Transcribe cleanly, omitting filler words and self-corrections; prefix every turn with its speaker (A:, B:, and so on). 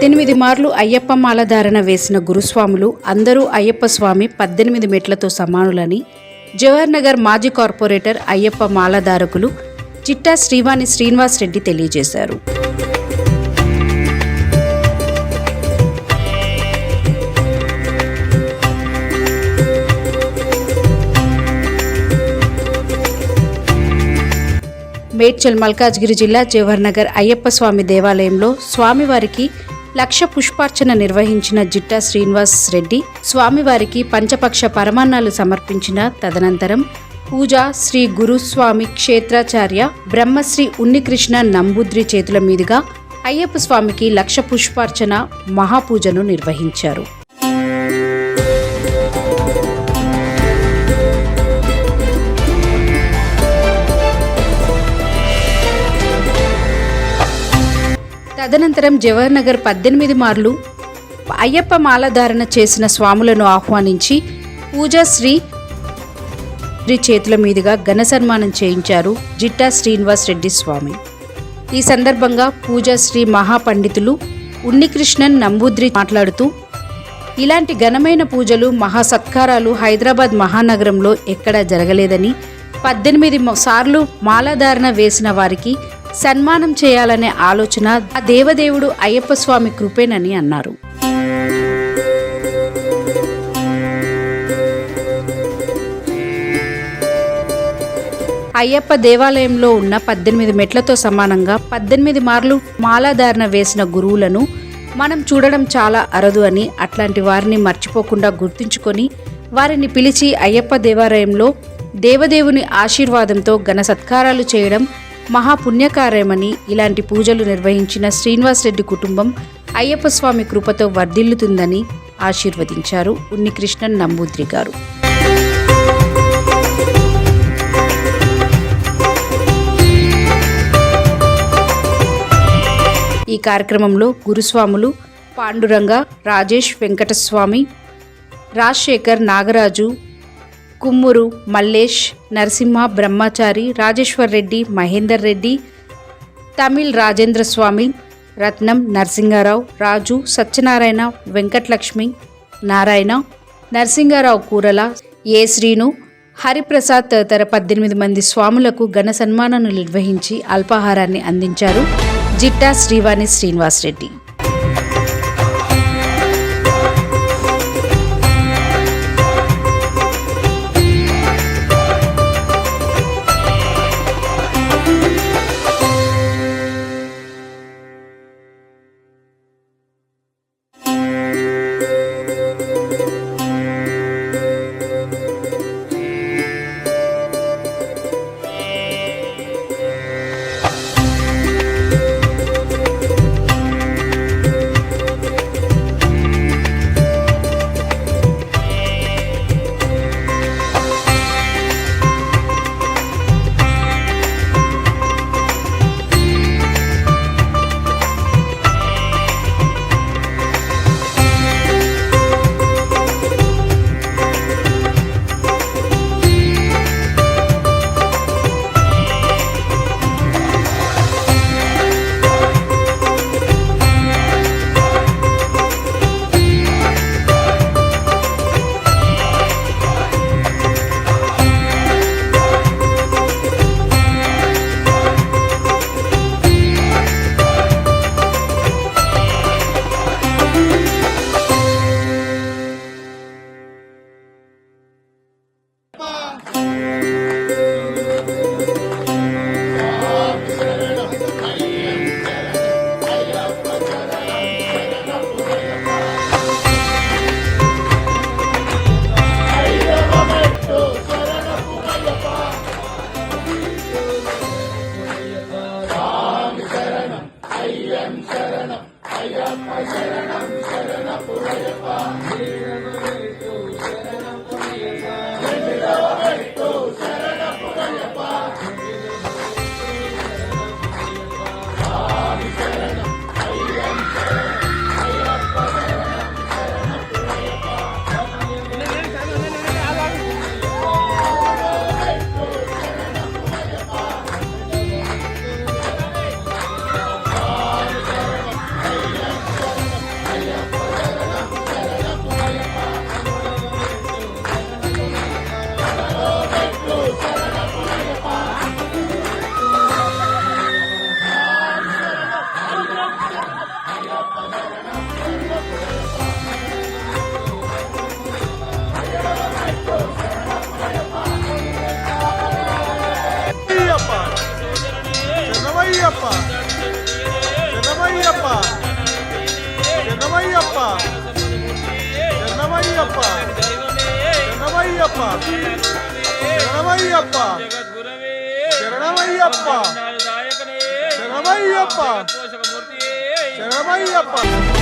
A: 18 మార్లు అయ్యప్ప మాలధారణ వేసిన గురుస్వాములు అందరూ అయ్యప్ప స్వామి 18 మెట్లతో సమానులని జవహర్ నగర్ మాజీ కార్పొరేటర్ అయ్యప్ప మాలధారకులు చిట్టా శ్రీవాణి శ్రీనివాస్ రెడ్డి తెలియజేశారు. మేడ్చల్ మల్కాజ్గిరి జిల్లా జవహర్ నగర్ అయ్యప్ప స్వామి దేవాలయంలో స్వామివారికి 1,00,000 పుష్పార్చన నిర్వహించిన జిట్టా శ్రీనివాస్ రెడ్డి స్వామివారికి పంచపక్ష పరమాన్నాలు సమర్పించిన తదనంతరం పూజ శ్రీ గురుస్వామి క్షేత్రాచార్య బ్రహ్మశ్రీ ఉన్నికృష్ణ నంబూద్రి చేతుల మీదుగా అయ్యప్ప స్వామికి 1,00,000 పుష్పార్చన మహాపూజను నిర్వహించారు. తదనంతరం జవహర్ నగర్ 18 మార్లు అయ్యప్ప మాలధారణ చేసిన స్వాములను ఆహ్వానించి పూజా శ్రీ చేతుల మీదుగా ఘన సన్మానం చేయించారు జిట్టా శ్రీనివాస్ రెడ్డి స్వామి. ఈ సందర్భంగా పూజా శ్రీ మహాపండితులు ఉన్నికృష్ణన్ నంబూద్రి మాట్లాడుతూ, ఇలాంటి ఘనమైన పూజలు మహాసత్కారాలు హైదరాబాద్ మహానగరంలో ఎక్కడా జరగలేదని 18 సార్లు మాలాధారణ వేసిన వారికి సన్మానం చేయాలనే ఆలోచన ఆ దేవదేవుడు అయ్యప్ప స్వామి కృపేనని అన్నారు. అయ్యప్ప దేవాలయంలో ఉన్న 18 మెట్లతో సమానంగా 18 మార్లు మాలాధారణ వేసిన గురువులను మనం చూడడం చాలా అరుదు అని, అట్లాంటి వారిని మర్చిపోకుండా గుర్తుంచుకొని వారిని పిలిచి అయ్యప్ప దేవాలయంలో దేవదేవుని ఆశీర్వాదంతో ఘన సత్కారాలు చేయడం మహాపుణ్యకార్యమని, ఇలాంటి పూజలు నిర్వహించిన శ్రీనివాస్ రెడ్డి కుటుంబం అయ్యప్ప స్వామి కృపతో వర్ధిల్లుతుందని ఆశీర్వదించారు ఉన్నికృష్ణన్ నంబూద్రి గారు. ఈ కార్యక్రమంలో గురుస్వాములు పాండురంగ, రాజేష్, వెంకటస్వామి, రాజశేఖర్, నాగరాజు, కుమ్మురు, మల్లేష్, నరసింహ, బ్రహ్మచారి, రాజేశ్వర్ రెడ్డి, మహేందర్ రెడ్డి, తమిళ్ రాజేంద్ర స్వామి, రత్నం, నరసింగారావు, రాజు, సత్యనారాయణ, వెంకటలక్ష్మి, నారాయణ, నరసింగారావు కూరల, ఏ శ్రీను, హరిప్రసాద్ తదితర 18 మంది స్వాములకు ఘన సన్మానాన్ని నిర్వహించి అల్పాహారాన్ని అందించారు జిట్టా శ్రీవాణి శ్రీనివాస్ రెడ్డి.
B: శరణమయ్యప్ప శరణమయ్యప్ప శరణమయ్యప్ప శరణమయ్యప్ప శరణమయ్యప్ప శరణమయ్యప్ప